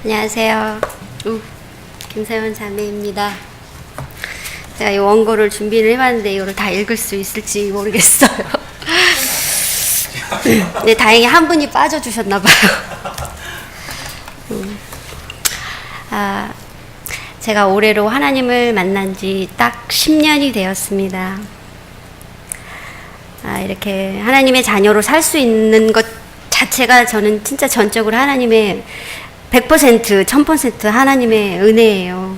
안녕하세요. 김세원 자매입니다. 제가 이 원고를 준비를 해봤는데 이거를 다 읽을 수 있을지 모르겠어요. 네, 다행히 한 분이 빠져주셨나봐요. 제가 올해로 하나님을 만난 지 딱 10년이 되었습니다. 이렇게 하나님의 자녀로 살 수 있는 것 자체가 저는 진짜 전적으로 하나님의 100%, 1000% 하나님의 은혜예요.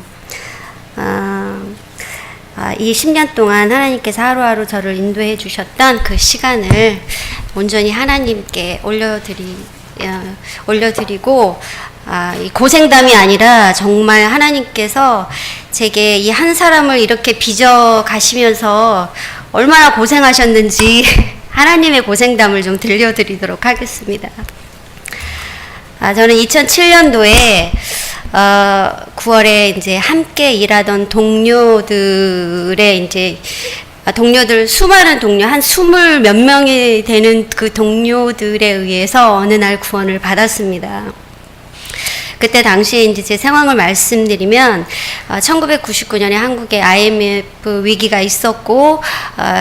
이 10년 동안 하나님께서 하루하루 저를 인도해 주셨던 그 시간을 온전히 하나님께 올려드리고, 이 고생담이 아니라 정말 하나님께서 제게 이 한 사람을 이렇게 빚어 가시면서 얼마나 고생하셨는지 하나님의 고생담을 좀 들려드리도록 하겠습니다. 저는 2007년도에 9월에 이제 함께 일하던 동료들의 동료들, 수많은 동료, 한 20 몇 명이 되는 그 동료들에 의해서 어느 날 구원을 받았습니다. 그때 당시에 이제 제 상황을 말씀드리면, 1999년에 한국에 IMF 위기가 있었고,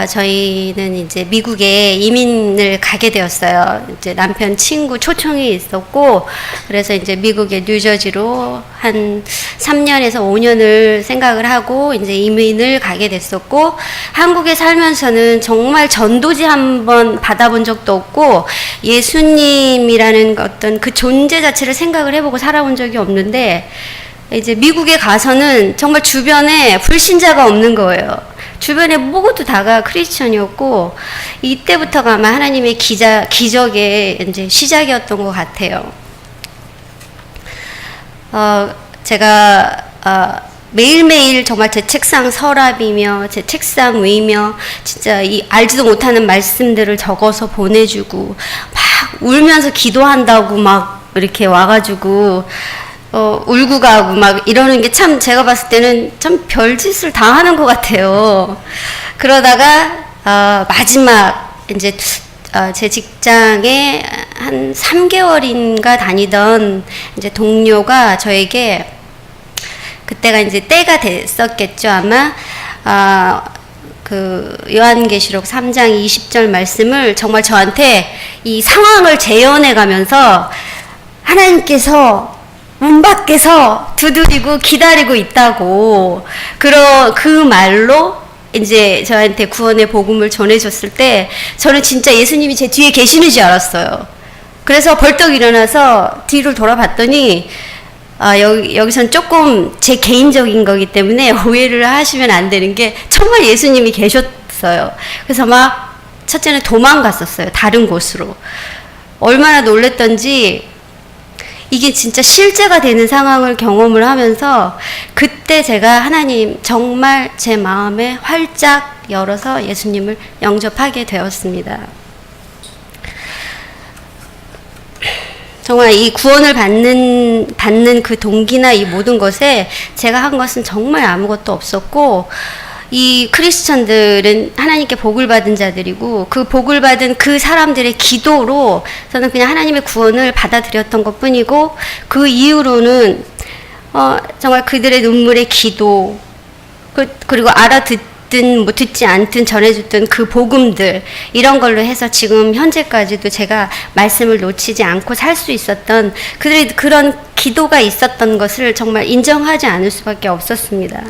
저희는 이제 미국에 이민을 가게 되었어요. 이제 남편 친구 초청이 있었고, 그래서 이제 미국의 뉴저지로 한 3년에서 5년을 생각을 하고, 이제 이민을 가게 됐었고, 한국에 살면서는 정말 전도지 한번 받아본 적도 없고, 예수님이라는 어떤 그 존재 자체를 생각을 해보고 살아온 적이 없는데, 이제 미국에 가서는 정말 주변에 불신자가 없는 거예요. 주변에 모두 다가 크리스천이었고, 이때부터가 아마 하나님의 기적의 이제 시작이었던 것 같아요. 제가 매일매일 정말 제 책상 서랍이며 제 책상 위며 진짜 이 알지도 못하는 말씀들을 적어서 보내주고, 막 울면서 기도한다고 막 이렇게 와가지고 울고 가고 막 이러는 게 참 제가 봤을 때는 참 별짓을 다 하는 것 같아요. 그러다가 마지막 이제 제 직장에 한 3개월인가 다니던 이제 동료가 저에게, 그때가 이제 때가 됐었겠죠 아마, 그 요한계시록 3장 20절 말씀을 정말 저한테 이 상황을 재현해 가면서 하나님께서 문 밖에서 두드리고 기다리고 있다고, 그 말로 이제 저한테 구원의 복음을 전해줬을 때 저는 진짜 예수님이 제 뒤에 계시는 줄 알았어요. 그래서 벌떡 일어나서 뒤를 돌아봤더니, 여기선 조금 제 개인적인 거기 때문에 오해를 하시면 안 되는 게 정말 예수님이 계셨어요. 그래서 막 첫째는 도망갔었어요. 다른 곳으로. 얼마나 놀랬던지, 이게 진짜 실제가 되는 상황을 경험을 하면서 그때 제가 하나님 정말 제 마음에 활짝 열어서 예수님을 영접하게 되었습니다. 정말 이 구원을 받는 그 동기나 이 모든 것에 제가 한 것은 정말 아무것도 없었고, 이 크리스천들은 하나님께 복을 받은 자들이고, 그 복을 받은 그 사람들의 기도로 저는 그냥 하나님의 구원을 받아들였던 것 뿐이고, 그 이후로는 정말 그들의 눈물의 기도, 그리고 알아듣든 뭐 듣지 않든 전해줬던 그 복음들, 이런 걸로 해서 지금 현재까지도 제가 말씀을 놓치지 않고 살 수 있었던 그들의 그런 기도가 있었던 것을 정말 인정하지 않을 수밖에 없었습니다.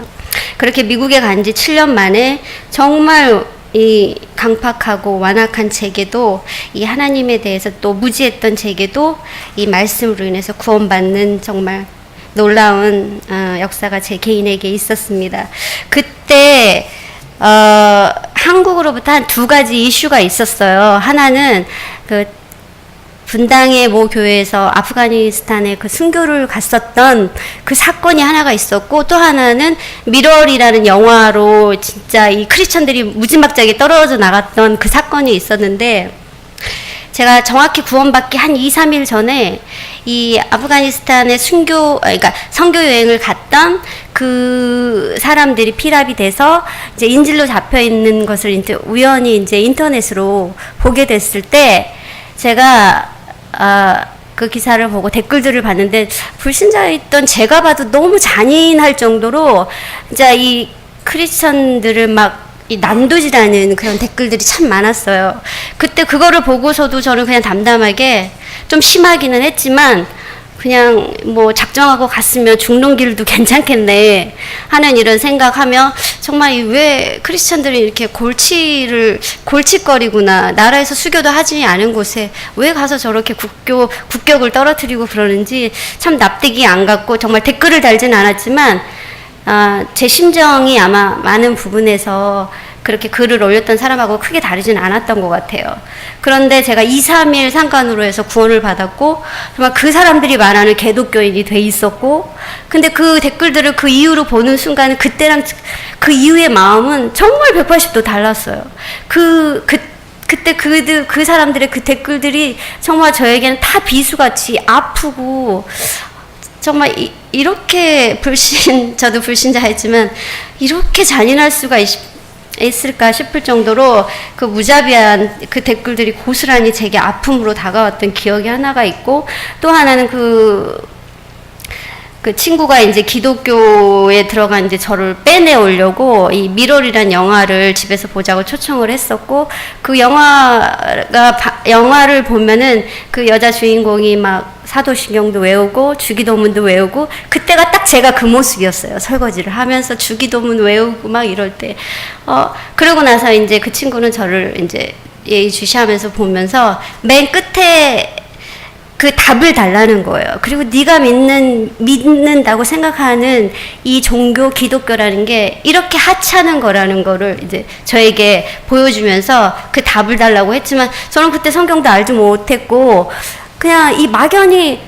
그렇게 미국에 간 지 7년 만에 정말 이 강팍하고 완악한 제게도, 이 하나님에 대해서 또 무지했던 제게도 이 말씀으로 인해서 구원받는 정말 놀라운 역사가 제 개인에게 있었습니다. 그때 한국으로부터 한 2가지 이슈가 있었어요. 하나는 그 분당의 모 교회에서 아프가니스탄에 그 순교를 갔었던 그 사건이 하나가 있었고, 또 하나는 미럴이라는 영화로 진짜 이 크리스천들이 무지막지하게 떨어져 나갔던 그 사건이 있었는데, 제가 정확히 구원받기 한 2-3일 전에 이 아프가니스탄의 그러니까 선교 여행을 갔던 그 사람들이 피랍이 돼서 이제 인질로 잡혀 있는 것을 이제 우연히 이제 인터넷으로 보게 됐을 때, 제가 그 기사를 보고 댓글들을 봤는데 불신자였던 제가 봐도 너무 잔인할 정도로 진짜 이 크리스천들을 막 이 난도질하는 그런 댓글들이 참 많았어요. 그때 그거를 보고서도 저는 그냥 담담하게 좀 심하기는 했지만 그냥 뭐 작정하고 갔으면 죽는 길도 괜찮겠네 하는 이런 국가하며 정말 왜 크리스천들이 이렇게 골칫거리구나, 나라에서 수교도 하지 않은 곳에 왜 가서 저렇게 국격을 떨어뜨리고 그러는지 참 납득이 안 갔고, 정말 댓글을 달진 않았지만 제 심정이 아마 많은 부분에서 그렇게 글을 올렸던 사람하고 크게 다르진 않았던 것 같아요. 그런데 제가 2, 3일 상관으로 해서 구원을 받았고, 정말 그 사람들이 말하는 개독교인이 돼 있었고, 근데 그 댓글들을 그 이후로 보는 순간 그때랑 그 이후의 마음은 정말 180도 달랐어요. 그때 그 사람들의 그 댓글들이 정말 저에게는 다 비수같이 아프고, 정말 이렇게 저도 불신자였지만 이렇게 잔인할 수가 있을까 싶을 정도로 그 무자비한 그 댓글들이 고스란히 제게 아픔으로 다가왔던 기억이 하나가 있고, 또 하나는 그 친구가 이제 기독교에 들어간 이제 저를 빼내오려고 이 미럴이란 영화를 집에서 보자고 초청을 했었고, 그 영화를 보면은 그 여자 주인공이 막 사도신경도 외우고 주기도문도 외우고, 그때가 딱 제가 그 모습이었어요. 설거지를 하면서 주기도문 외우고 막 이럴 때. 그러고 나서 이제 그 친구는 저를 이제 예의주시하면서 보면서 맨 끝에 그 답을 달라는 거예요. 그리고 네가 믿는다고 생각하는 이 종교 기독교라는 게 이렇게 하찮은 거라는 거를 이제 저에게 보여주면서 그 답을 달라고 했지만, 저는 그때 성경도 알지 못했고 그냥 이 막연히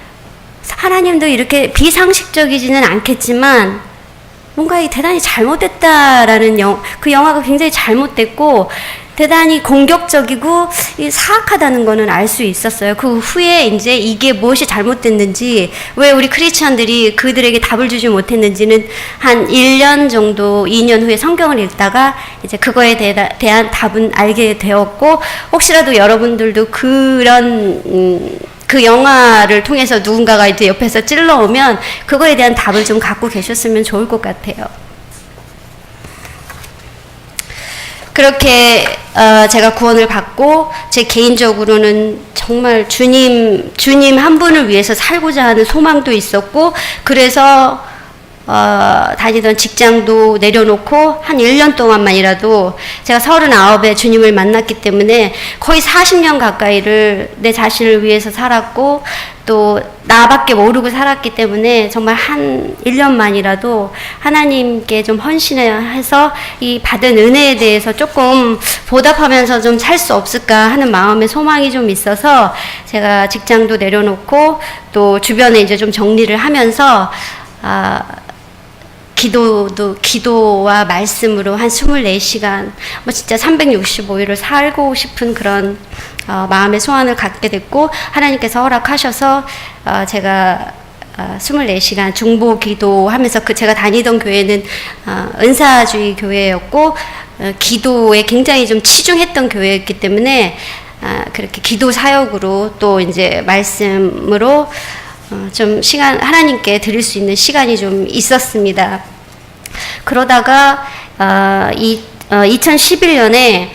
하나님도 이렇게 비상식적이지는 않겠지만 뭔가 대단히 잘못됐다라는 그 영화가 굉장히 잘못됐고 대단히 공격적이고 사악하다는 거는 알 수 있었어요. 그 후에 이제 이게 무엇이 잘못됐는지, 왜 우리 크리스천들이 그들에게 답을 주지 못했는지는 한 1년 정도, 2년 후에 성경을 읽다가 이제 그거에 대한 답은 알게 되었고, 혹시라도 여러분들도 그런 그 영화를 통해서 누군가가 이제 옆에서 찔러오면 그거에 대한 답을 좀 갖고 계셨으면 좋을 것 같아요. 그렇게 제가 구원을 받고, 제 개인적으로는 정말 주님 한 분을 위해서 살고자 하는 소망도 있었고, 그래서 다니던 직장도 내려놓고 한 1년 동안만이라도, 제가 39에 주님을 만났기 때문에 거의 40년 가까이를 내 자신을 위해서 살았고, 또 나밖에 모르고 살았기 때문에 정말 한 1년만이라도 하나님께 좀 헌신해서 이 받은 은혜에 대해서 조금 보답하면서 좀 살 수 없을까 하는 마음의 소망이 좀 있어서 제가 직장도 내려놓고 또 주변에 이제 좀 정리를 하면서 기도와 말씀으로 한 24시간, 뭐 진짜 365일을 살고 싶은 그런 마음의 소원을 갖게 됐고, 하나님께서 허락하셔서 제가 24시간 중보 기도하면서, 제가 다니던 교회는 은사주의 교회였고 기도에 굉장히 좀 치중했던 교회였기 때문에 그렇게 기도 사역으로 또 이제 말씀으로 좀 하나님께 드릴 수 있는 시간이 좀 있었습니다. 그러다가 2011년에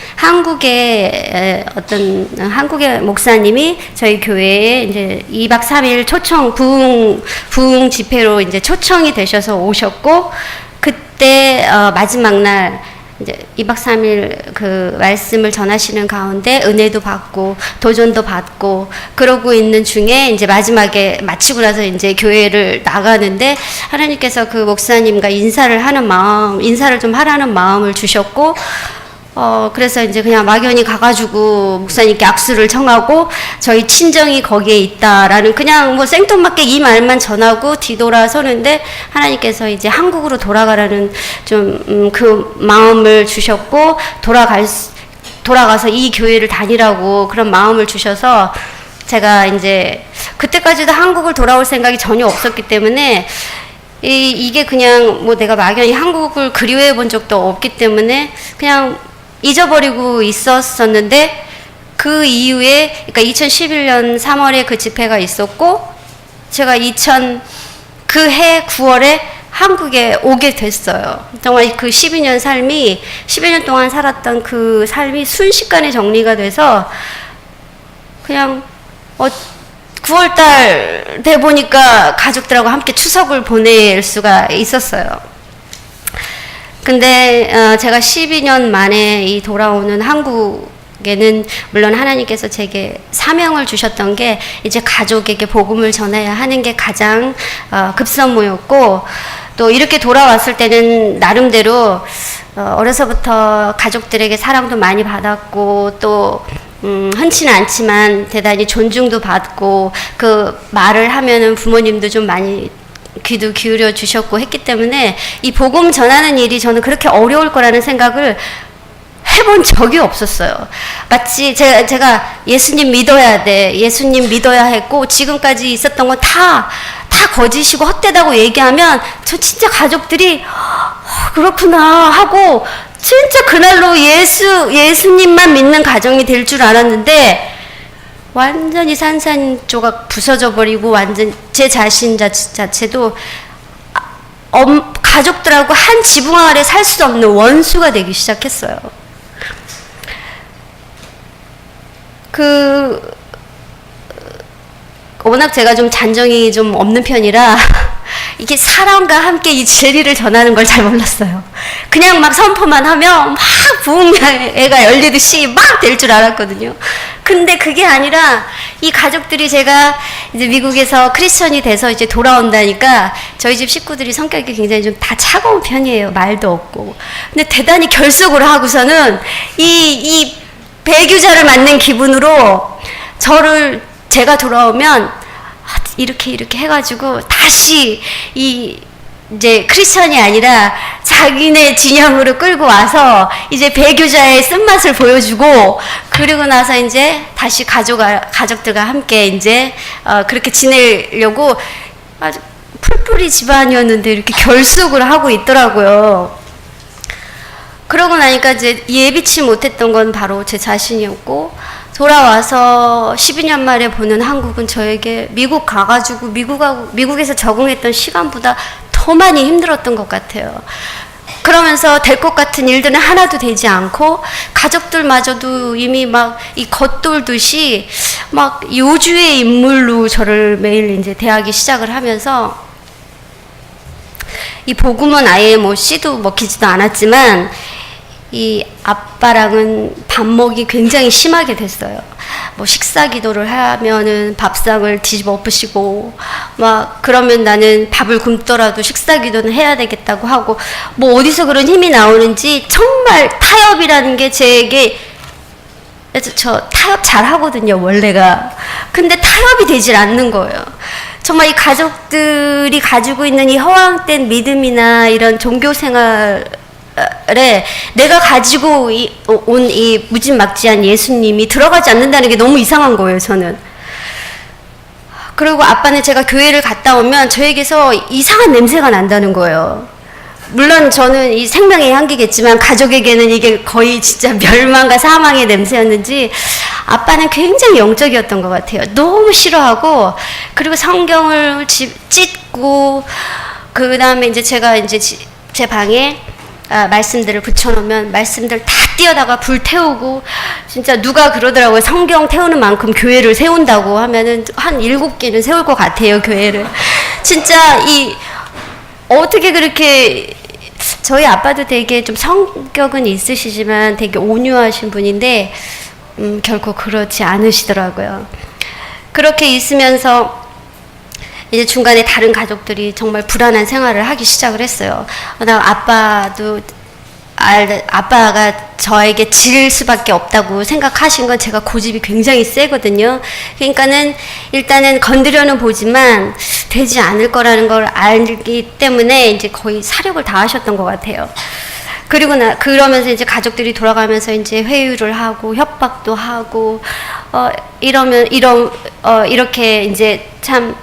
한국의 목사님이 저희 교회에 이제 2박 3일 초청 부흥 집회로 이제 초청이 되셔서 오셨고, 그때 마지막 날 이제 2박 3일 그 말씀을 전하시는 가운데 은혜도 받고 도전도 받고 그러고 있는 중에 이제 마지막에 마치고 나서 이제 교회를 나가는데, 하나님께서 그 목사님과 인사를 좀 하라는 마음을 주셨고, 그래서 이제 그냥 막연히 가가지고 목사님께 악수를 청하고 저희 친정이 거기에 있다라는 그냥 뭐 생뚱맞게 이 말만 전하고 뒤돌아서는데, 하나님께서 이제 한국으로 돌아가라는 좀 그 마음을 주셨고, 돌아가서 이 교회를 다니라고 그런 마음을 주셔서, 제가 이제 그때까지도 한국을 돌아올 생각이 전혀 없었기 때문에 이게 그냥 뭐 내가 막연히 한국을 그리워해 본 적도 없기 때문에 그냥 잊어버리고 있었었는데, 그 이후에, 그러니까 2011년 3월에 그 집회가 있었고, 제가 그 해 9월에 한국에 오게 됐어요. 정말 그 12년 삶이, 12년 동안 살았던 그 삶이 순식간에 정리가 돼서, 그냥, 9월달 돼 보니까 가족들하고 함께 추석을 보낼 수가 있었어요. 근데 제가 12년 만에 이 돌아오는 한국에는 물론 하나님께서 제게 사명을 주셨던 게 이제 가족에게 복음을 전해야 하는 게 가장 급선무였고, 또 이렇게 돌아왔을 때는 나름대로 어려서부터 가족들에게 사랑도 많이 받았고, 또 흔치는 않지만 대단히 존중도 받고, 그 말을 하면은 부모님도 좀 많이 귀도 기울여 주셨고 했기 때문에 이 복음 전하는 일이 저는 그렇게 어려울 거라는 생각을 해본 적이 없었어요. 마치 제가 예수님 믿어야 돼, 예수님 믿어야 했고, 지금까지 있었던 건 다 거짓이고 헛되다고 얘기하면 저 진짜 가족들이 그렇구나 하고 진짜 그날로 예수님만 믿는 가정이 될 줄 알았는데, 완전히 산산조각 부서져 버리고, 완전 제 자신 자체도 가족들하고 한 지붕 아래 살 수 없는 원수가 되기 시작했어요. 워낙 제가 좀 잔정이 좀 없는 편이라 이게 사람과 함께 이 진리를 전하는 걸 잘 몰랐어요. 그냥 막 선포만 하면 막 부흥회가 열리듯이 막 될 줄 알았거든요. 근데 그게 아니라 이 가족들이, 제가 이제 미국에서 크리스천이 돼서 이제 돌아온다니까 저희 집 식구들이 성격이 굉장히 좀 다 차가운 편이에요. 말도 없고. 근데 대단히 결속을 하고서는 이 배교자를 맞는 기분으로 제가 돌아오면 이렇게 해가지고 다시 이제 크리스천이 아니라 자기네 진영으로 끌고 와서 이제 배교자의 쓴맛을 보여주고, 그리고 나서 이제 다시 가족들과 함께 이제 그렇게 지내려고, 아주 풀뿌리 집안이었는데 이렇게 결속을 하고 있더라고요. 그러고 나니까 이제 예비치 못했던 건 바로 제 자신이었고, 돌아와서 12년 만에 보는 한국은 저에게 미국 가가지고 미국에서 적응했던 시간보다 더 많이 힘들었던 것 같아요. 그러면서 될 것 같은 일들은 하나도 되지 않고, 가족들마저도 이미 막 이 겉돌듯이 막 요주의 인물로 저를 매일 이제 대하기 시작을 하면서, 이 복음은 아예 뭐 씨도 먹히지도 않았지만 이 아빠랑은 밥 먹이 굉장히 심하게 됐어요. 뭐 식사 기도를 하면은 밥상을 뒤집어 엎으시고, 막 그러면 나는 밥을 굶더라도 식사 기도는 해야 되겠다고 하고, 뭐 어디서 그런 힘이 나오는지 정말 타협이라는 게 제게, 저 타협 잘 하거든요, 원래가. 근데 타협이 되질 않는 거예요. 정말 이 가족들이 가지고 있는 이 허황된 믿음이나 이런 종교 생활 내가 가지고 온 이 무진막지한 예수님이 들어가지 않는다는 게 너무 이상한 거예요, 저는. 그리고 아빠는 제가 교회를 갔다 오면 저에게서 이상한 냄새가 난다는 거예요. 물론 저는 이 생명의 향기겠지만 가족에게는 이게 거의 진짜 멸망과 사망의 냄새였는지, 아빠는 굉장히 영적이었던 것 같아요. 너무 싫어하고, 그리고 성경을 찢고, 그 다음에 이제 제가 이제 제 방에 말씀들을 붙여놓으면 말씀들 다 띄어다가 불 태우고, 진짜 누가 그러더라고요. 성경 태우는 만큼 교회를 세운다고 하면은 한 7개는 세울 것 같아요, 교회를. 진짜 어떻게 그렇게, 저희 아빠도 되게 좀 성격은 있으시지만 되게 온유하신 분인데, 결코 그렇지 않으시더라고요. 그렇게 있으면서 이제 중간에 다른 가족들이 정말 불안한 생활을 하기 시작을 했어요. 아빠가 저에게 질 수밖에 없다고 생각하신 건 제가 고집이 굉장히 세거든요. 그러니까는 일단은 건드려는 보지만 되지 않을 거라는 걸 알기 때문에 이제 거의 사력을 다하셨던 것 같아요. 그러면서 이제 가족들이 돌아가면서 이제 회유를 하고 협박도 하고, 이렇게 이제 참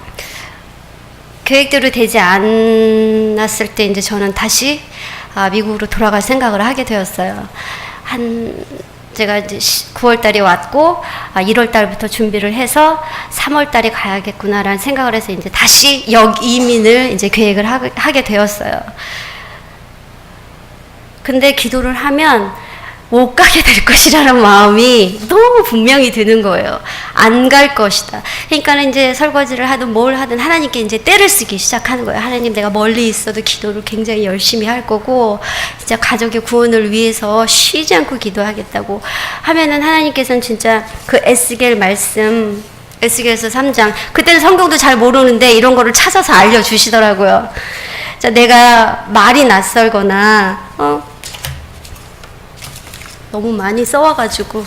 계획대로 되지 않았을 때 이제 저는 다시 미국으로 돌아갈 생각을 하게 되었어요. 제가 이제 9월 달에 왔고 1월 달부터 준비를 해서 3월 달에 가야겠구나라는 생각을 해서 이제 다시 이민을 이제 계획을 하게 되었어요. 근데 기도를 하면 못 가게 될 것이라는 마음이 너무 분명히 드는 거예요. 안 갈 것이다. 그러니까는 이제 설거지를 하든 뭘 하든 하나님께 이제 때를 쓰기 시작하는 거예요. 하나님, 내가 멀리 있어도 기도를 굉장히 열심히 할 거고, 진짜 가족의 구원을 위해서 쉬지 않고 기도하겠다고 하면은 하나님께서는 진짜 그 에스겔 말씀, 에스겔서 3장, 그때는 성경도 잘 모르는데 이런 거를 찾아서 알려주시더라고요. 자, 내가 말이 낯설거나, 너무 많이 써와가지고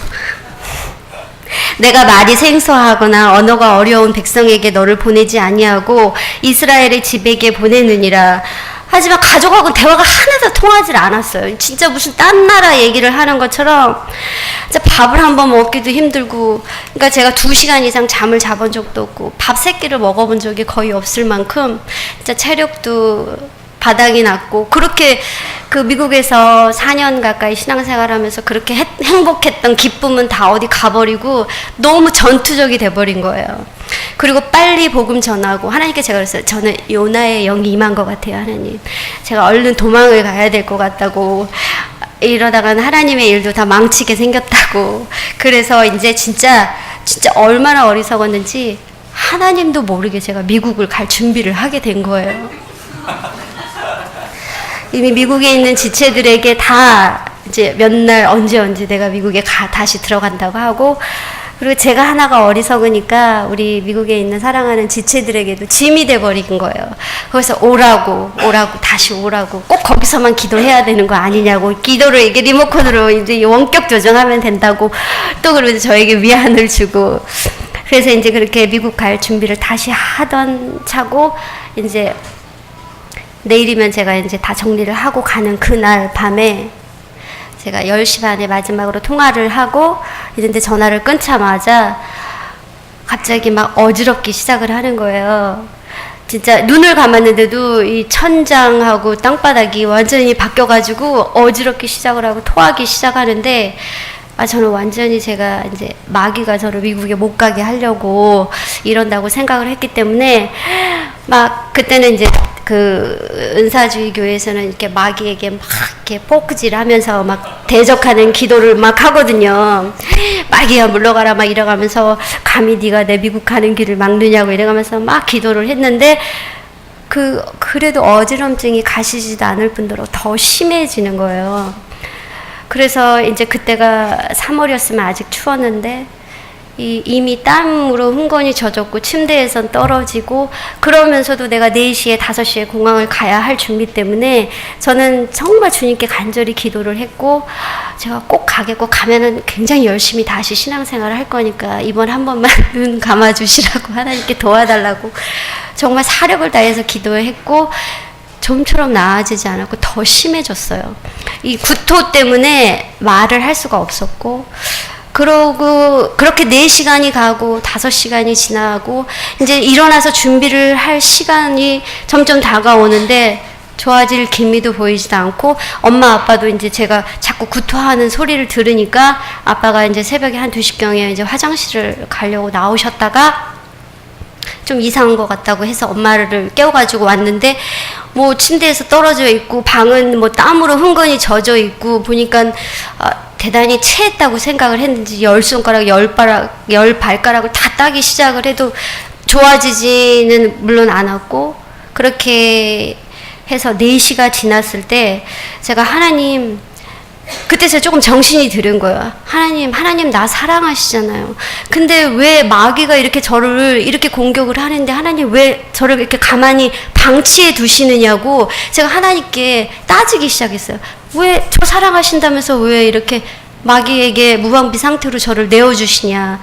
내가 말이 생소하거나 언어가 어려운 백성에게 너를 보내지 아니하고 이스라엘의 집에게 보내느니라. 하지만 가족하고 대화가 하나도 통하지 않았어요. 진짜 무슨 딴 나라 얘기를 하는 것처럼 진짜 밥을 한번 먹기도 힘들고, 그러니까 제가 2시간 이상 잠을 자본 적도 없고 밥 3끼를 먹어본 적이 거의 없을 만큼 진짜 체력도 바닥이 났고, 그렇게 그 미국에서 4년 가까이 신앙생활하면서 그렇게 행복했던 기쁨은 다 어디 가버리고 너무 전투적이 돼버린 거예요. 그리고 빨리 복음 전하고, 하나님께 제가 그랬어요. 저는 요나의 영이 임한 것 같아요. 하나님, 제가 얼른 도망을 가야 될 것 같다고. 이러다가는 하나님의 일도 다 망치게 생겼다고. 그래서 이제 진짜 얼마나 어리석었는지 하나님도 모르게 제가 미국을 갈 준비를 하게 된 거예요. 이미 미국에 있는 지체들에게 다 이제 몇 날 언제 내가 미국에 다시 들어간다고 하고, 그리고 제가 하나가 어리석으니까 우리 미국에 있는 사랑하는 지체들에게도 짐이 돼버린 거예요. 그래서 오라고 다시 오라고, 꼭 거기서만 기도해야 되는 거 아니냐고, 기도를 이게 리모컨으로 이제 원격 조정하면 된다고 또 그러면서 저에게 위안을 주고, 그래서 이제 그렇게 미국 갈 준비를 다시 하던 차고, 이제 내일이면 제가 이제 다 정리를 하고 가는 그날 밤에 제가 10시 반에 마지막으로 통화를 하고 이런데 전화를 끊자마자 갑자기 막 어지럽기 시작을 하는 거예요. 진짜 눈을 감았는데도 이 천장하고 땅바닥이 완전히 바뀌어가지고 어지럽기 시작을 하고 토하기 시작하는데, 저는 완전히 제가 이제 마귀가 저를 미국에 못 가게 하려고 이런다고 생각을 했기 때문에, 막 그때는 이제 그 은사주의 교회에서는 이렇게 마귀에게 막 이렇게 포크질 하면서 막 대적하는 기도를 막 하거든요. 마귀야 물러가라 막 이래가면서, 감히 네가 내 미국 가는 길을 막느냐고 이래가면서 막 기도를 했는데, 그래도 어지럼증이 가시지도 않을 뿐더러 더 심해지는 거예요. 그래서 이제 그때가 3월이었으면 아직 추웠는데 이미 땀으로 흥건히 젖었고 침대에선 떨어지고, 그러면서도 내가 4시에 5시에 공항을 가야 할 준비 때문에 저는 정말 주님께 간절히 기도를 했고, 제가 꼭 가겠고, 가면은 굉장히 열심히 다시 신앙생활을 할 거니까 이번 한 번만 눈 감아주시라고, 하나님께 도와달라고 정말 사력을 다해서 기도했고, 좀처럼 나아지지 않았고 더 심해졌어요. 이 구토 때문에 말을 할 수가 없었고, 그러고 그렇게 4시간이 가고 5시간이 지나고 이제 일어나서 준비를 할 시간이 점점 다가오는데 좋아질 기미도 보이지도 않고, 엄마 아빠도 이제 제가 자꾸 구토하는 소리를 들으니까 아빠가 이제 새벽에 한 2시경에 이제 화장실을 가려고 나오셨다가 좀 이상한 것 같다고 해서 엄마를 깨워가지고 왔는데, 뭐 침대에서 떨어져 있고 방은 뭐 땀으로 흥건히 젖어 있고, 보니까 대단히 체했다고 생각을 했는지 10손가락 10발가락을 다 따기 시작을 해도 좋아지지는 물론 않았고, 그렇게 해서 4시가 지났을 때 제가 하나님, 그때 제가 조금 정신이 들은 거예요. 하나님 나 사랑하시잖아요. 근데 왜 마귀가 이렇게 저를 이렇게 공격을 하는데 하나님 왜 저를 이렇게 가만히 방치해 두시느냐고 제가 하나님께 따지기 시작했어요. 왜 저 사랑하신다면서 왜 이렇게 마귀에게 무방비 상태로 저를 내어주시냐.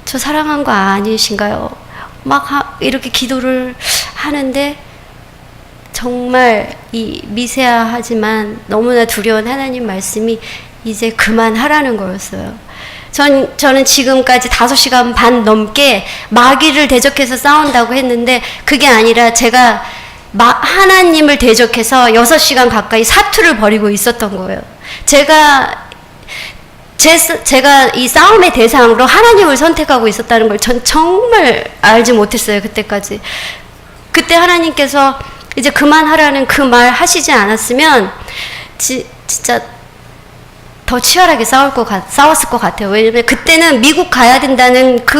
저 사랑한 거 아니신가요? 막 이렇게 기도를 하는데 정말 이 미세하지만 너무나 두려운 하나님 말씀이 이제 그만하라는 거였어요. 저는 지금까지 5시간 반 넘게 마귀를 대적해서 싸운다고 했는데, 그게 아니라 제가 하나님을 대적해서 6시간 가까이 사투를 벌이고 있었던 거예요. 제가 제가 이 싸움의 대상으로 하나님을 선택하고 있었다는 걸 전 정말 알지 못했어요, 그때까지. 그때 하나님께서 이제 그만하라는 그 말 하시지 않았으면 진짜 더 치열하게 싸웠을 것 같아요. 왜냐면 그때는 미국 가야 된다는 그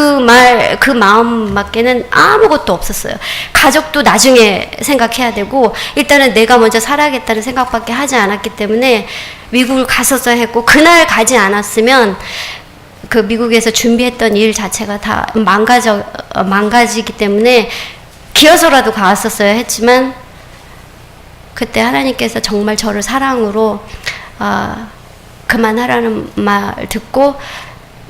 마음밖에는 아무것도 없었어요. 가족도 나중에 생각해야 되고, 일단은 내가 먼저 살아야겠다는 생각밖에 하지 않았기 때문에 미국을 갔었어야 했고, 그날 가지 않았으면 그 미국에서 준비했던 일 자체가 다 망가지기 때문에 기어서라도 갔었어야 했지만, 그때 하나님께서 정말 저를 사랑으로 그만하라는 말 듣고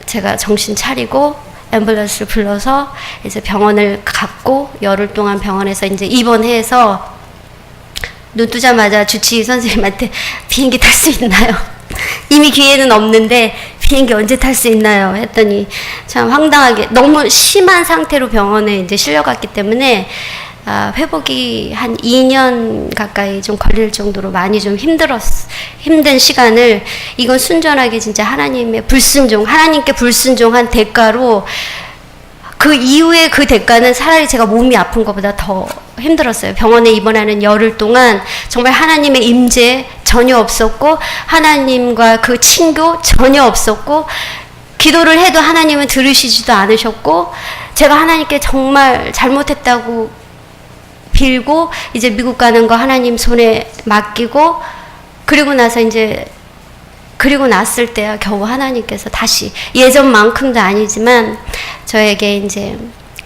제가 정신 차리고 앰뷸런스를 불러서 이제 병원을 갔고, 열흘 동안 병원에서 이제 입원해서 눈 뜨자마자 주치의 선생님한테 비행기 탈 수 있나요? 이미 기회는 없는데 비행기 언제 탈 수 있나요? 했더니 참 황당하게 너무 심한 상태로 병원에 이제 실려갔기 때문에 회복이 한 2년 가까이 좀 걸릴 정도로 많이 좀 힘든 시간을, 이건 순전하게 진짜 하나님께 불순종한 대가로, 그 이후에 그 대가는 차라리 제가 몸이 아픈 것보다 더 힘들었어요. 병원에 입원하는 열흘 동안 정말 하나님의 임재 전혀 없었고, 하나님과 그 친교 전혀 없었고, 기도를 해도 하나님은 들으시지도 않으셨고, 제가 하나님께 정말 잘못했다고 빌고 이제 미국 가는 거 하나님 손에 맡기고, 그리고 났을 때야 겨우 하나님께서 다시 예전만큼도 아니지만 저에게 이제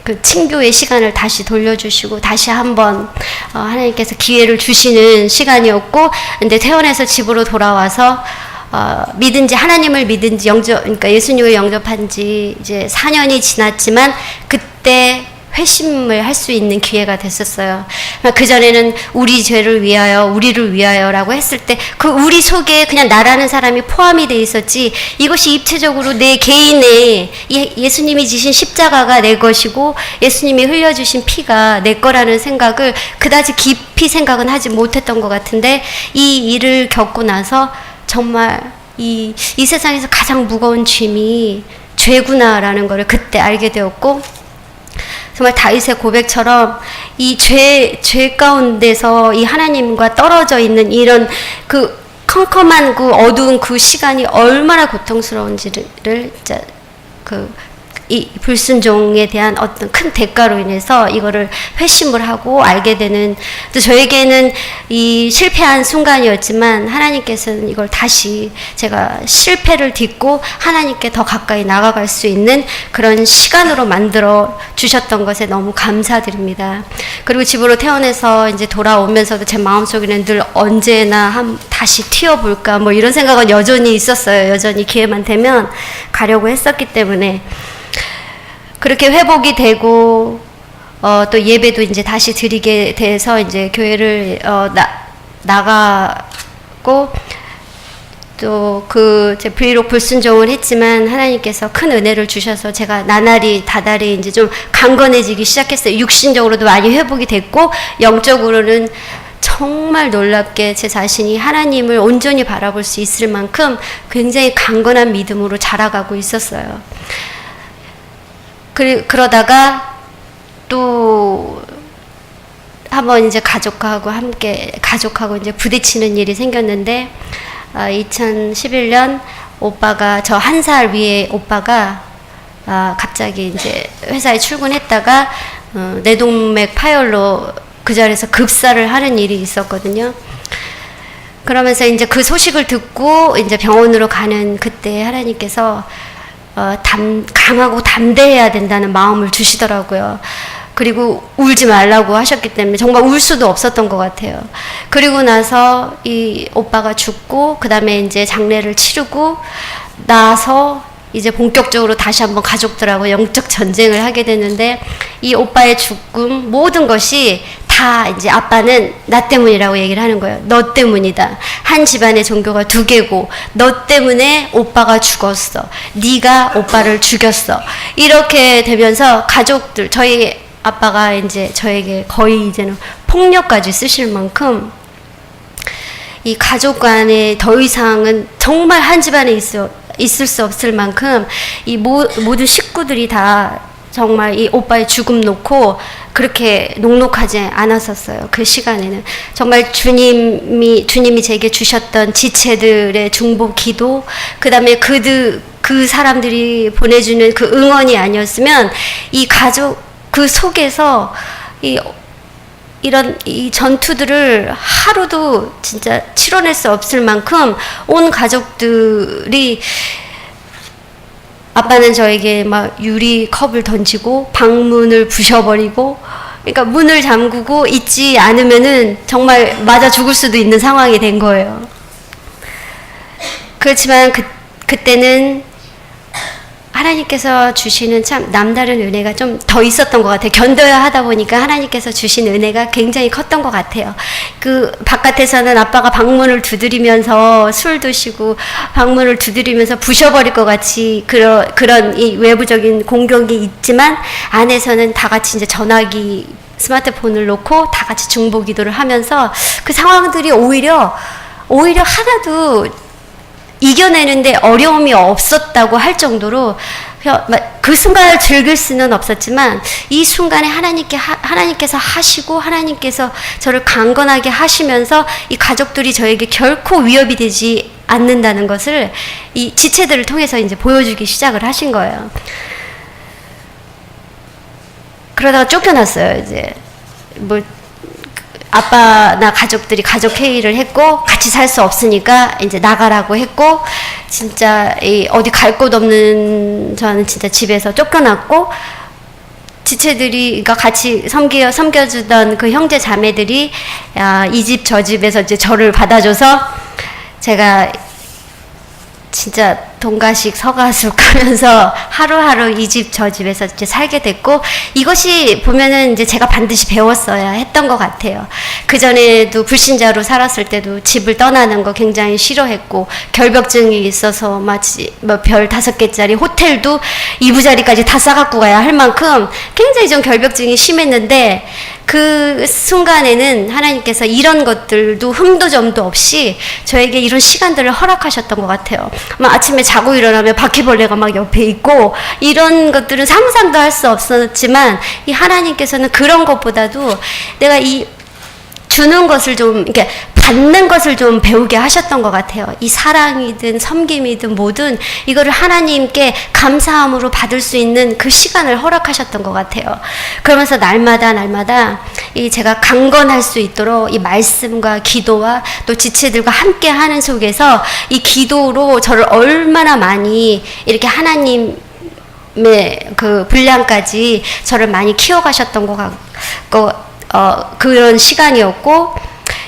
그 친교의 시간을 다시 돌려주시고, 다시 한번 하나님께서 기회를 주시는 시간이었고, 근데 퇴원해서 집으로 돌아와서 하나님을 믿은지 그러니까 예수님을 영접한 지 이제 4년이 지났지만, 그때 회심을 할 수 있는 기회가 됐었어요. 그전에는 우리 죄를 위하여, 우리를 위하여라고 했을 때 그 우리 속에 그냥 나라는 사람이 포함이 돼 있었지, 이것이 입체적으로 내 개인의 예수님이 지신 십자가가 내 것이고 예수님이 흘려주신 피가 내 거라는 생각을 그다지 깊이 생각은 하지 못했던 것 같은데, 이 일을 겪고 나서 정말 이 세상에서 가장 무거운 짐이 죄구나라는 것을 그때 알게 되었고, 정말 다윗의 고백처럼 이 죄 가운데서 이 하나님과 떨어져 있는 이런 그 컴컴한 그 어두운 그 시간이 얼마나 고통스러운지를 진짜 이 불순종에 대한 어떤 큰 대가로 인해서 이거를 회심을 하고 알게 되는, 또 저에게는 이 실패한 순간이었지만 하나님께서는 이걸 다시 제가 실패를 딛고 하나님께 더 가까이 나아갈 수 있는 그런 시간으로 만들어 주셨던 것에 너무 감사드립니다. 그리고 집으로 퇴원해서 이제 돌아오면서도 제 마음속에는 늘 언제나 다시 튀어볼까 뭐 이런 생각은 여전히 있었어요. 여전히 기회만 되면 가려고 했었기 때문에. 그렇게 회복이 되고, 또 예배도 이제 다시 드리게 돼서 이제 교회를, 나가고, 또 비록 불순종을 했지만 하나님께서 큰 은혜를 주셔서 제가 다달이 이제 좀 강건해지기 시작했어요. 육신적으로도 많이 회복이 됐고, 영적으로는 정말 놀랍게 제 자신이 하나님을 온전히 바라볼 수 있을 만큼 굉장히 강건한 믿음으로 자라가고 있었어요. 그러다가 또 한번 이제 가족하고 이제 부딪히는 일이 생겼는데, 2011년 저 1살 위에 오빠가 갑자기 이제 회사에 출근했다가 뇌동맥 파열로 그 자리에서 급사를 하는 일이 있었거든요. 그러면서 이제 그 소식을 듣고 이제 병원으로 가는 그때 하나님께서 강하고 담대해야 된다는 마음을 주시더라고요. 그리고 울지 말라고 하셨기 때문에 정말 울 수도 없었던 것 같아요. 그리고 나서 이 오빠가 죽고, 그 다음에 이제 장례를 치르고 나서 이제 본격적으로 다시 한번 가족들하고 영적 전쟁을 하게 되는데, 이 오빠의 죽음, 모든 것이 다 이제 아빠는 나 때문이라고 얘기를 하는 거예요. 너 때문이다. 한 집안의 종교가 2개고 너 때문에 오빠가 죽었어. 네가 오빠를 죽였어. 이렇게 되면서 가족들, 저희 아빠가 이제 저에게 거의 이제는 폭력까지 쓰실 만큼 이 가족 간에 더 이상은 정말 한 집안에 있을 수 없을 만큼 이 모든 식구들이 다 정말 이 오빠의 죽음 놓고 그렇게 녹록하지 않았었어요. 그 시간에는 정말 주님이 제게 주셨던 지체들의 중보 기도, 그 다음에 그 사람들이 보내주는 그 응원이 아니었으면 이 가족 그 속에서 이런 이 전투들을 하루도 진짜 치러낼 수 없을 만큼 온 가족들이, 아빠는 저에게 막 유리컵을 던지고 방문을 부셔버리고, 그러니까 문을 잠그고 있지 않으면은 정말 맞아 죽을 수도 있는 상황이 된 거예요. 그렇지만 그때는 하나님께서 주시는 참 남다른 은혜가 좀 더 있었던 것 같아요. 견뎌야 하다 보니까 하나님께서 주신 은혜가 굉장히 컸던 것 같아요. 그 바깥에서는 아빠가 방문을 두드리면서 술 드시고 방문을 두드리면서 부셔버릴 것 같이 그런 이 외부적인 공격이 있지만, 안에서는 다 같이 이제 전화기 스마트폰을 놓고 다 같이 중보 기도를 하면서 그 상황들이 오히려 하나도 이겨내는데 어려움이 없었다고 할 정도로, 그 순간을 즐길 수는 없었지만 이 순간에 하나님께서 하시고 하나님께서 저를 강건하게 하시면서 이 가족들이 저에게 결코 위협이 되지 않는다는 것을 이 지체들을 통해서 이제 보여주기 시작을 하신 거예요. 그러다가 쫓겨났어요. 이제 아빠나 가족들이 가족 회의를 했고 같이 살 수 없으니까 이제 나가라고 했고, 진짜 어디 갈 곳 없는 저는 진짜 집에서 쫓겨났고, 지체들이 그러니까 같이 섬겨주던 그 형제 자매들이 이 집 저 집에서 이제 저를 받아줘서 제가 진짜 동가식 서가숙 하면서 하루하루 이 집 저 집에서 이제 살게 됐고, 이것이 보면은 이제 제가 반드시 배웠어야 했던 것 같아요. 그전에도 불신자로 살았을 때도 집을 떠나는 거 굉장히 싫어했고, 결벽증이 있어서 마치 별 5개짜리 호텔도 2부자리까지 다 싸갖고 가야 할 만큼 굉장히 좀 결벽증이 심했는데, 그 순간에는 하나님께서 이런 것들도 흠도 점도 없이 저에게 이런 시간들을 허락하셨던 것 같아요. 막 아침에 자고 일어나면 바퀴벌레가 막 옆에 있고, 이런 것들은 상상도 할 수 없었지만 이 하나님께서는 그런 것보다도 내가 이 주는 것을 좀, 이렇게 받는 것을 좀 배우게 하셨던 것 같아요. 이 사랑이든 섬김이든 뭐든 이거를 하나님께 감사함으로 받을 수 있는 그 시간을 허락하셨던 것 같아요. 그러면서 날마다 이 제가 강건할 수 있도록 이 말씀과 기도와 또 지체들과 함께 하는 속에서 이 기도로 저를 얼마나 많이 이렇게 하나님의 그 분량까지 저를 많이 키워가셨던 것 같고, 그런 시간이었고,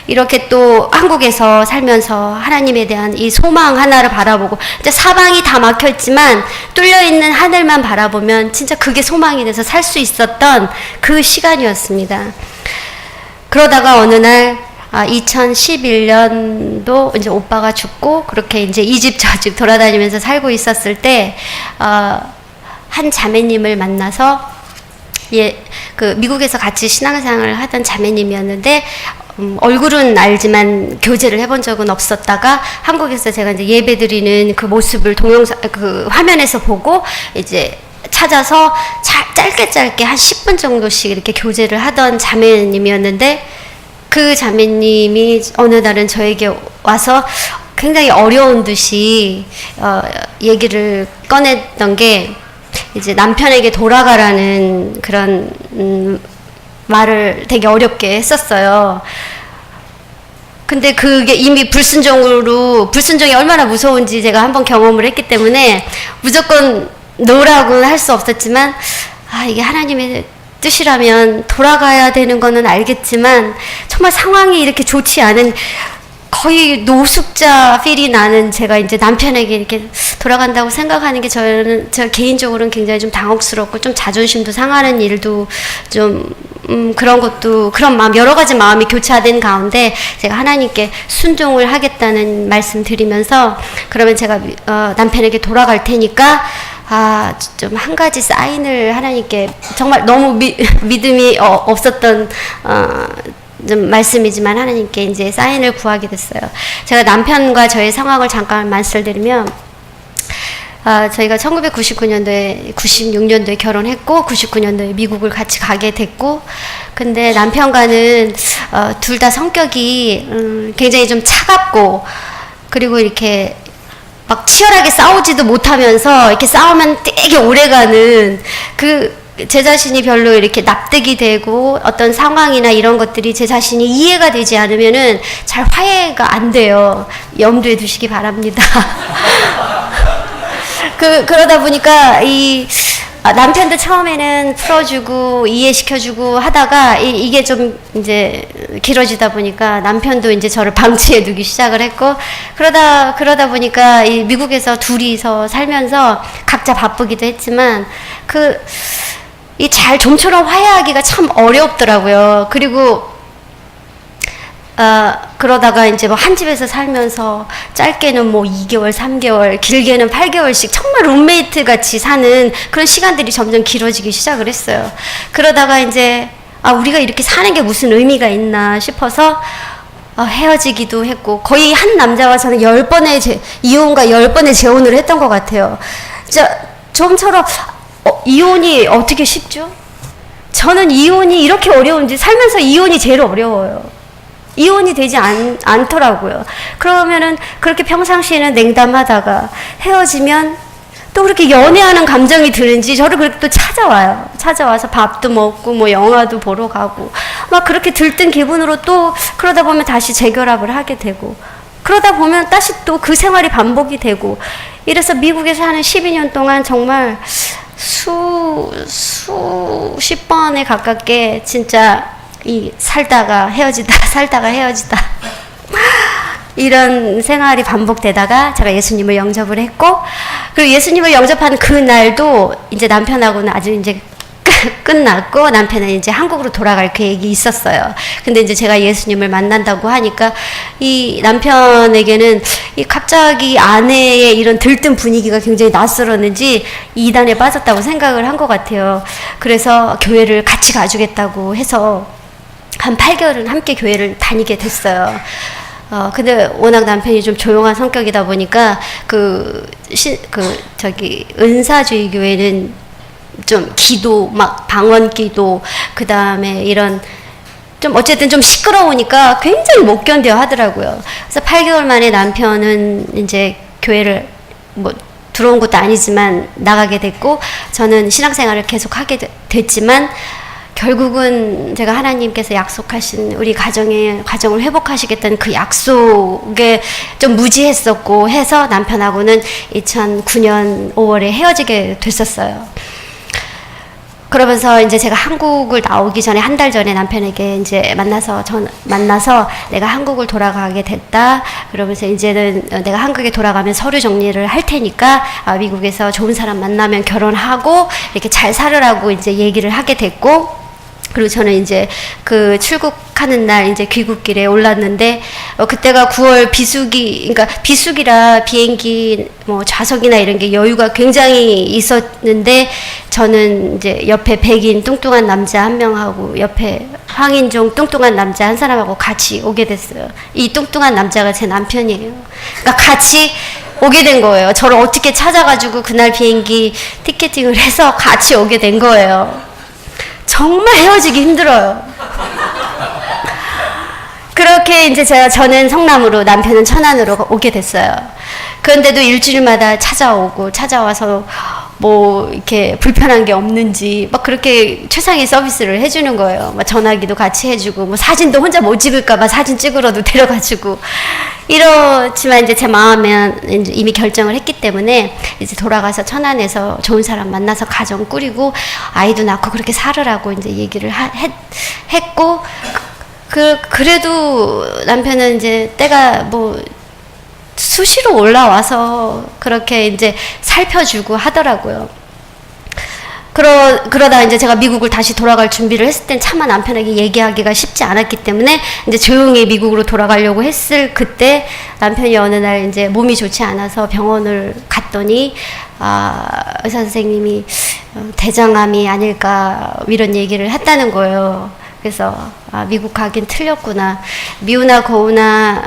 이렇게 또 한국에서 살면서 하나님에 대한 이 소망 하나를 바라보고, 이제 사방이 다 막혀있지만 뚫려있는 하늘만 바라보면 진짜 그게 소망이 돼서 살 수 있었던 그 시간이었습니다. 그러다가 어느 날 2011년도 이제 오빠가 죽고 그렇게 이제 이 집 저 집 돌아다니면서 살고 있었을 때 한 자매님을 만나서, 그 미국에서 같이 신앙생활을 하던 자매님이었는데 얼굴은 알지만 교제를 해본 적은 없었다가 한국에서 제가 이제 예배드리는 그 모습을 그 화면에서 보고 이제 찾아서 짧게 한 10분 정도씩 이렇게 교제를 하던 자매님이었는데, 그 자매님이 어느 날은 저에게 와서 굉장히 어려운 듯이 얘기를 꺼냈던 게, 이제 남편에게 돌아가라는 그런 말을 되게 어렵게 했었어요. 근데 그게 이미 불순종이 얼마나 무서운지 제가 한번 경험을 했기 때문에 무조건 노라고는 할 수 없었지만, 이게 하나님의 뜻이라면 돌아가야 되는 거는 알겠지만 정말 상황이 이렇게 좋지 않은, 거의 노숙자 필이 나는 제가 이제 남편에게 이렇게 돌아간다고 생각하는 게 저 개인적으로는 굉장히 좀 당혹스럽고 좀 자존심도 상하는 일도 좀 그런 마음, 여러 가지 마음이 교차된 가운데 제가 하나님께 순종을 하겠다는 말씀 드리면서, 그러면 제가 남편에게 돌아갈 테니까 좀 한 가지 사인을 하나님께, 정말 너무 믿음이 없었던 좀 말씀이지만 하나님께 이제 사인을 구하게 됐어요. 제가 남편과 저의 상황을 잠깐 말씀드리면, 저희가 1999년도에, 96년도에 결혼했고, 99년도에 미국을 같이 가게 됐고, 근데 남편과는, 둘 다 성격이, 굉장히 좀 차갑고, 그리고 이렇게 막 치열하게 싸우지도 못하면서, 이렇게 싸우면 되게 오래가는, 제 자신이 별로 이렇게 납득이 되고 어떤 상황이나 이런 것들이 제 자신이 이해가 되지 않으면은 잘 화해가 안 돼요. 염두에 두시기 바랍니다. 그러다 보니까 남편도 처음에는 풀어주고 이해시켜주고 하다가 이게 좀 이제 길어지다 보니까 남편도 이제 저를 방치해 두기 시작을 했고, 그러다 보니까 미국에서 둘이서 살면서 각자 바쁘기도 했지만 잘 좀처럼 화해하기가 참 어렵더라고요. 그리고 그러다가 이제 뭐 한 집에서 살면서 짧게는 뭐 2개월, 3개월, 길게는 8개월씩 정말 룸메이트 같이 사는 그런 시간들이 점점 길어지기 시작을 했어요. 그러다가 이제 우리가 이렇게 사는 게 무슨 의미가 있나 싶어서 헤어지기도 했고, 거의 한 남자와 저는 10번의 이혼과 10번의 재혼을 했던 것 같아요. 진짜 좀처럼 이혼이 어떻게 쉽죠? 저는 이혼이 이렇게 어려운지, 살면서 이혼이 제일 어려워요. 이혼이 되지 않더라고요. 그러면은 그렇게 평상시에는 냉담하다가 헤어지면 또 그렇게 연애하는 감정이 드는지 저를 그렇게 또 찾아와서 밥도 먹고 뭐 영화도 보러 가고 막 그렇게 들뜬 기분으로 또 그러다 보면 다시 재결합을 하게 되고, 그러다 보면 다시 또 그 생활이 반복이 되고, 이래서 미국에서 하는 12년 동안 정말 수십 번에 가깝게 진짜 살다가 헤어지다 살다가 헤어지다 이런 생활이 반복되다가 제가 예수님을 영접을 했고, 그리고 예수님을 영접한 그 날도 이제 남편하고는 아주 이제 끝났고, 남편은 이제 한국으로 돌아갈 계획이 있었어요. 근데 이제 제가 예수님을 만난다고 하니까 이 남편에게는 갑자기 아내의 이런 들뜬 분위기가 굉장히 낯설었는지 이단에 빠졌다고 생각을 한 것 같아요. 그래서 교회를 같이 가주겠다고 해서 한 8개월은 함께 교회를 다니게 됐어요. 근데 워낙 남편이 좀 조용한 성격이다 보니까 은사주의 교회는 좀 기도, 막 방언 기도, 그 다음에 이런 좀 어쨌든 좀 시끄러우니까 굉장히 못 견뎌 하더라고요. 그래서 8개월 만에 남편은 이제 교회를 뭐 들어온 것도 아니지만 나가게 됐고, 저는 신앙생활을 계속 하게 됐지만, 결국은 제가 하나님께서 약속하신 우리 가정을 회복하시겠다는 그 약속에 좀 무지했었고 해서 남편하고는 2009년 5월에 헤어지게 됐었어요. 그러면서 이제 제가 한국을 나오기 전에 한 달 전에 남편에게 이제 만나서 내가 한국을 돌아가게 됐다. 그러면서 이제는 내가 한국에 돌아가면 서류 정리를 할 테니까 미국에서 좋은 사람 만나면 결혼하고 이렇게 잘 살으라고 이제 얘기를 하게 됐고, 그리고 저는 이제 출국하는 날 이제 귀국길에 올랐는데, 그때가 9월 그러니까 비수기라 비행기 뭐 좌석이나 이런 게 여유가 굉장히 있었는데, 저는 이제 옆에 백인 뚱뚱한 남자 한 명하고 옆에 황인종 뚱뚱한 남자 한 사람하고 같이 오게 됐어요. 이 뚱뚱한 남자가 제 남편이에요. 그러니까 같이 오게 된 거예요. 저를 어떻게 찾아가지고 그날 비행기 티켓팅을 해서 같이 오게 된 거예요. 정말 헤어지기 힘들어요. 그렇게 이제 저는 성남으로, 남편은 천안으로 오게 됐어요. 그런데도 일주일마다 찾아와서 뭐 이렇게 불편한 게 없는지 막 그렇게 최상의 서비스를 해주는 거예요. 막 전화기도 같이 해주고, 뭐 사진도 혼자 못 찍을까봐 사진 찍으러도 데려가주고. 이렇지만 이제 제 마음엔 이제 이미 결정을 했기 때문에 이제 돌아가서 천안에서 좋은 사람 만나서 가정 꾸리고 아이도 낳고 그렇게 살으라고 이제 얘기를 했고, 그래도 남편은 이제 때가 뭐 수시로 올라와서 그렇게 이제 살펴주고 하더라고요. 그러다 이제 제가 미국을 다시 돌아갈 준비를 했을 땐 차마 남편에게 얘기하기가 쉽지 않았기 때문에 이제 조용히 미국으로 돌아가려고 했을 그때, 남편이 어느 날 이제 몸이 좋지 않아서 병원을 갔더니 의사 선생님이 대장암이 아닐까 이런 얘기를 했다는 거예요. 그래서 미국 가긴 틀렸구나. 미우나 거우나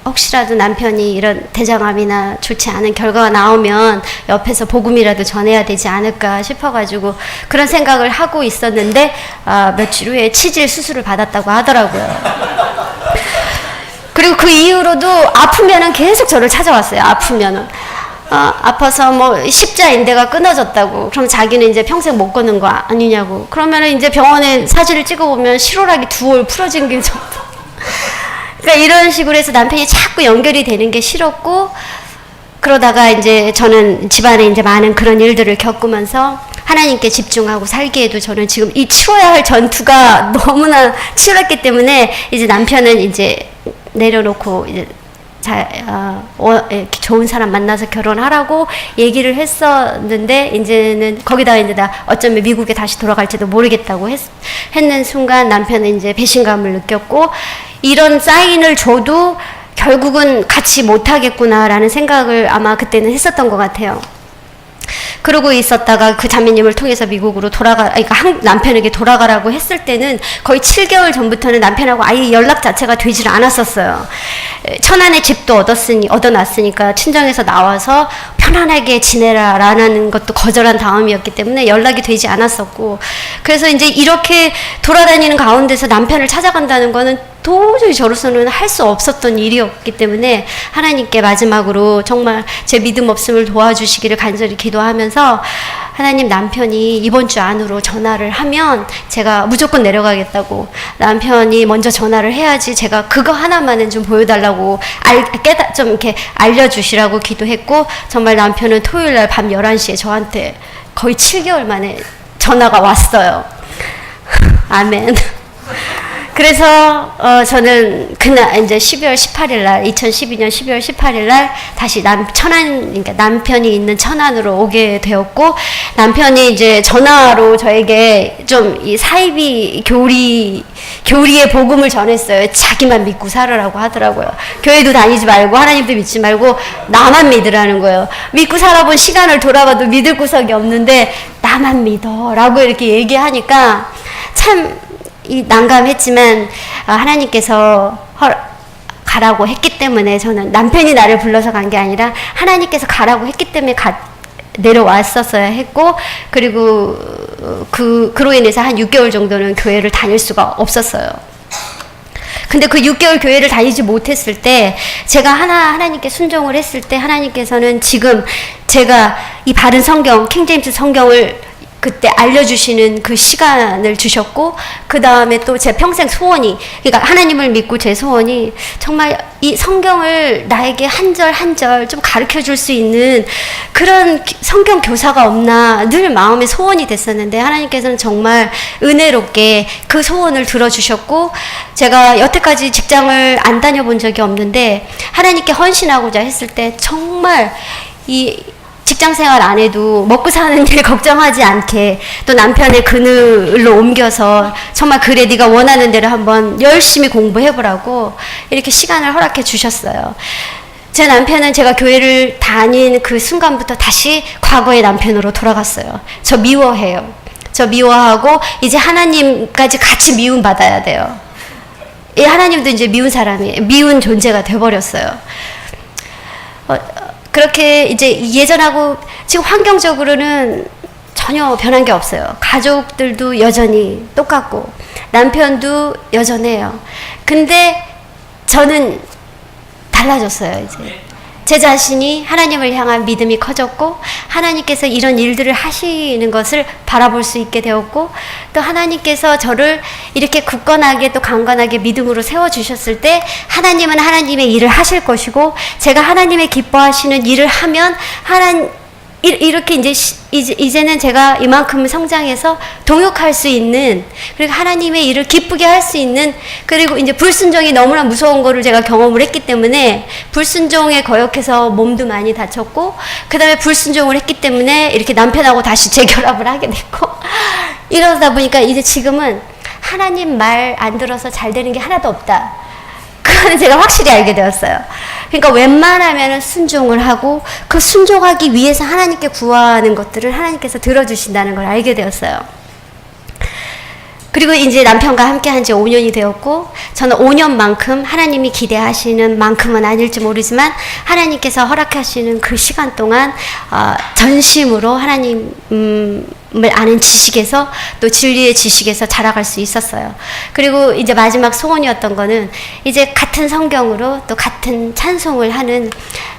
혹시라도 남편이 이런 대장암이나 좋지 않은 결과가 나오면 옆에서 복음이라도 전해야 되지 않을까 싶어가지고 그런 생각을 하고 있었는데 며칠 후에 치질 수술을 받았다고 하더라고요. 그리고 그 이후로도 아프면은 계속 저를 찾아왔어요. 아프면은. 아파서 뭐 십자인대가 끊어졌다고. 그럼 자기는 이제 평생 못 걷는 거 아니냐고. 그러면은 이제 병원에 사진을 찍어보면 실오라기 2올 풀어진 게 정도. 그러니까 이런 식으로 해서 남편이 자꾸 연결이 되는 게 싫었고, 그러다가 이제 저는 집안에 이제 많은 그런 일들을 겪으면서 하나님께 집중하고 살기에도 저는 지금 이 치워야 할 전투가 너무나 치열했기 때문에 이제 남편은 이제 내려놓고 이제 좋은 사람 만나서 결혼하라고 얘기를 했었는데, 이제는 거기다가 이제 나 어쩌면 미국에 다시 돌아갈지도 모르겠다고 했는 순간 남편은 이제 배신감을 느꼈고, 이런 사인을 줘도 결국은 같이 못하겠구나라는 생각을 아마 그때는 했었던 것 같아요. 그러고 있었다가 그 자매님을 통해서 미국으로 그러니까 남편에게 돌아가라고 했을 때는 거의 7개월 전부터는 남편하고 아예 연락 자체가 되질 않았었어요. 천안에 집도 얻어놨으니까 친정에서 나와서 편안하게 지내라라는 것도 거절한 다음이었기 때문에 연락이 되지 않았었고, 그래서 이제 이렇게 돌아다니는 가운데서 남편을 찾아간다는 거는 도저히 저로서는 할 수 없었던 일이었기 때문에 하나님께 마지막으로 정말 제 믿음 없음을 도와주시기를 간절히 기도하면서, 하나님, 남편이 이번 주 안으로 전화를 하면 제가 무조건 내려가겠다고, 남편이 먼저 전화를 해야지 제가 그거 하나만은 좀 보여달라고 좀 이렇게 알려주시라고 기도했고, 정말 남편은 토요일 날 밤 11시에 저한테 거의 7개월 만에 전화가 왔어요. 아멘. 그래서 저는 그날 이제 12월 18일 날 2012년 12월 18일 날 다시 그러니까 남편이 있는 천안으로 오게 되었고, 남편이 이제 전화로 저에게 좀 이 사이비 교리의 복음을 전했어요. 자기만 믿고 살으라고 하더라고요. 교회도 다니지 말고 하나님도 믿지 말고 나만 믿으라는 거예요. 믿고 살아본 시간을 돌아봐도 믿을 구석이 없는데 나만 믿어라고 이렇게 얘기하니까 참 난감했지만, 하나님께서 가라고 했기 때문에, 저는 남편이 나를 불러서 간 게 아니라 하나님께서 가라고 했기 때문에 내려왔었어야 했고, 그리고 그로 인해서 한 6개월 정도는 교회를 다닐 수가 없었어요. 근데 그 6개월 교회를 다니지 못했을 때, 제가 하나님께 순종을 했을 때, 하나님께서는 지금 제가 이 바른 성경, 킹제임스 성경을 그때 알려주시는 그 시간을 주셨고, 그 다음에 또 제 평생 소원이, 그러니까 하나님을 믿고 제 소원이 정말 이 성경을 나에게 한 절 한 절 좀 가르쳐 줄 수 있는 그런 성경 교사가 없나 늘 마음의 소원이 됐었는데, 하나님께서는 정말 은혜롭게 그 소원을 들어주셨고, 제가 여태까지 직장을 안 다녀본 적이 없는데 하나님께 헌신하고자 했을 때 정말 이 직장 생활 안 해도 먹고 사는 일 걱정하지 않게 또 남편의 그늘로 옮겨서 정말 그래 네가 원하는 대로 한번 열심히 공부해보라고 이렇게 시간을 허락해 주셨어요. 제 남편은 제가 교회를 다닌 그 순간부터 다시 과거의 남편으로 돌아갔어요. 저 미워해요. 저 미워하고 이제 하나님까지 같이 미움받아야 돼요. 이 하나님도 이제 미운 사람이에요. 미운 존재가 돼버렸어요. 그렇게 이제 예전하고 지금 환경적으로는 전혀 변한 게 없어요. 가족들도 여전히 똑같고 남편도 여전해요. 근데 저는 달라졌어요. 이제 제 자신이 하나님을 향한 믿음이 커졌고, 하나님께서 이런 일들을 하시는 것을 바라볼 수 있게 되었고, 또 하나님께서 저를 이렇게 굳건하게 또 강건하게 믿음으로 세워주셨을 때, 하나님은 하나님의 일을 하실 것이고, 제가 하나님의 기뻐하시는 일을 하면 이렇게 이제는 제가 이만큼 성장해서 동역할 수 있는, 그리고 하나님의 일을 기쁘게 할 수 있는, 그리고 이제 불순종이 너무나 무서운 거를 제가 경험을 했기 때문에 불순종에 거역해서 몸도 많이 다쳤고, 그 다음에 불순종을 했기 때문에 이렇게 남편하고 다시 재결합을 하게 됐고, 이러다 보니까 이제 지금은 하나님 말 안 들어서 잘 되는 게 하나도 없다. 그거는 제가 확실히 알게 되었어요. 그러니까 웬만하면 순종을 하고, 그 순종하기 위해서 하나님께 구하는 것들을 하나님께서 들어주신다는 걸 알게 되었어요. 그리고 이제 남편과 함께 한 지 5년이 되었고, 저는 5년만큼 하나님이 기대하시는 만큼은 아닐지 모르지만 하나님께서 허락하시는 그 시간 동안 전심으로 하나님을 아는 지식에서, 또 진리의 지식에서 자라갈 수 있었어요. 그리고 이제 마지막 소원이었던 거는 이제 같은 성경으로 또 같은 찬송을 하는,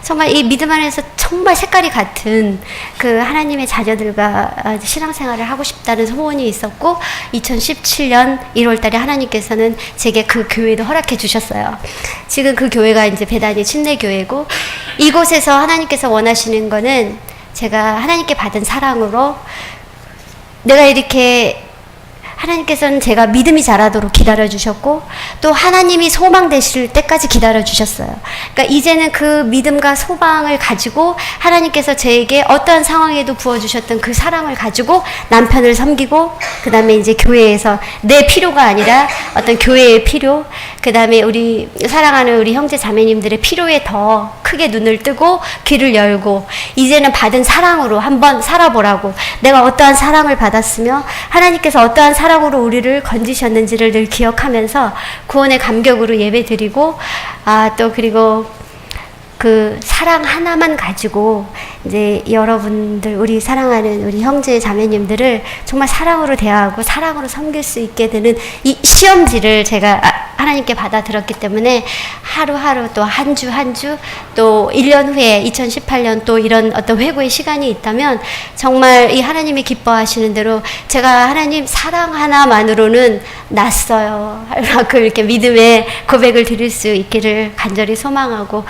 정말 이 믿음 안에서 정말 색깔이 같은 그 하나님의 자녀들과 신앙생활을 하고 싶다는 소원이 있었고, 2017년 1월 달에 하나님께서는 제게 그 교회도 허락해 주셨어요. 지금 그 교회가 이제 베다니 침례교회고, 이곳에서 하나님께서 원하시는 거는 제가 하나님께 받은 사랑으로, 내가 이렇게 하나님께서는 제가 믿음이 자라도록 기다려주셨고, 또 하나님이 소망 되실 때까지 기다려주셨어요. 그러니까 이제는 그 믿음과 소망을 가지고 하나님께서 저에게 어떠한 상황에도 부어주셨던 그 사랑을 가지고 남편을 섬기고, 그 다음에 이제 교회에서 내 필요가 아니라 어떤 교회의 필요, 그 다음에 우리 사랑하는 우리 형제 자매님들의 필요에 더 크게 눈을 뜨고 귀를 열고, 이제는 받은 사랑으로 한번 살아보라고, 내가 어떠한 사랑을 받았으며 하나님께서 어떠한 사랑으로 우리를 건지셨는지를 늘 기억하면서 구원의 감격으로 예배드리고, 또 그리고 그 사랑 하나만 가지고 이제 여러분들, 우리 사랑하는 우리 형제 자매님들을 정말 사랑으로 대하고 사랑으로 섬길 수 있게 되는 이 시험지를 제가 하나님께 받아들었기 때문에 하루하루, 또 한 주 한 주, 또 1년 후에 2018년 또 이런 어떤 회고의 시간이 있다면 정말 이 하나님이 기뻐하시는 대로 제가 하나님 사랑 하나만으로는 났어요 할 만큼 이렇게 믿음의 고백을 드릴 수 있기를 간절히 소망하고,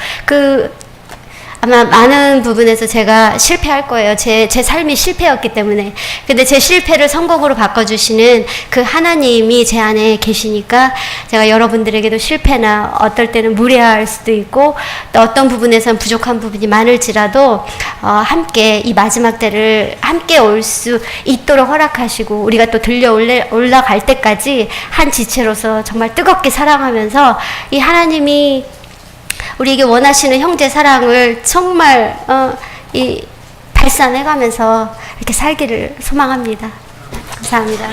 아마 많은 부분에서 제가 실패할 거예요. 제 삶이 실패였기 때문에. 근데 제 실패를 성공으로 바꿔주시는 그 하나님이 제 안에 계시니까 제가 여러분들에게도 실패나 어떨 때는 무례할 수도 있고, 또 어떤 부분에서는 부족한 부분이 많을지라도 함께 이 마지막 때를 함께 올 수 있도록 허락하시고, 우리가 또 들려 올라갈 때까지 한 지체로서 정말 뜨겁게 사랑하면서 이 하나님이 우리에게 원하시는 형제 사랑을 정말 발산해가면서 이렇게 살기를 소망합니다. 감사합니다.